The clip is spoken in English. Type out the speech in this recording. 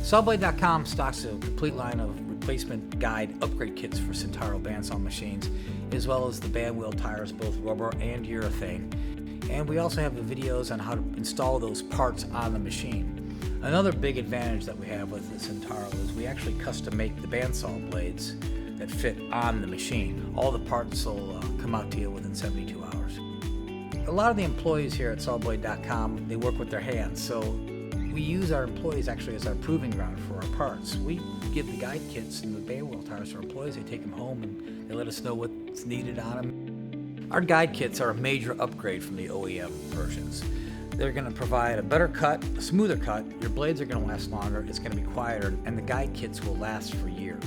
Sawblade.com stocks a complete line of replacement guide upgrade kits for Centauro Bandsaw machines, as well as the band wheel tires, both rubber and urethane. And we also have the videos on how to install those parts on the machine. Another big advantage that we have with the Centauro is we actually custom make the bandsaw blades that fit on the machine. All the parts will come out to you within 72 hours. A lot of the employees here at Sawblade.com, they work with their hands, so we use our employees actually as our proving ground for our parts. We give the guide kits and the band wheel tires to our employees. They take them home and they let us know what's needed on them. Our guide kits are a major upgrade from the OEM versions. They're going to provide a better cut, a smoother cut, your blades are going to last longer, it's going to be quieter, and the guide kits will last for years.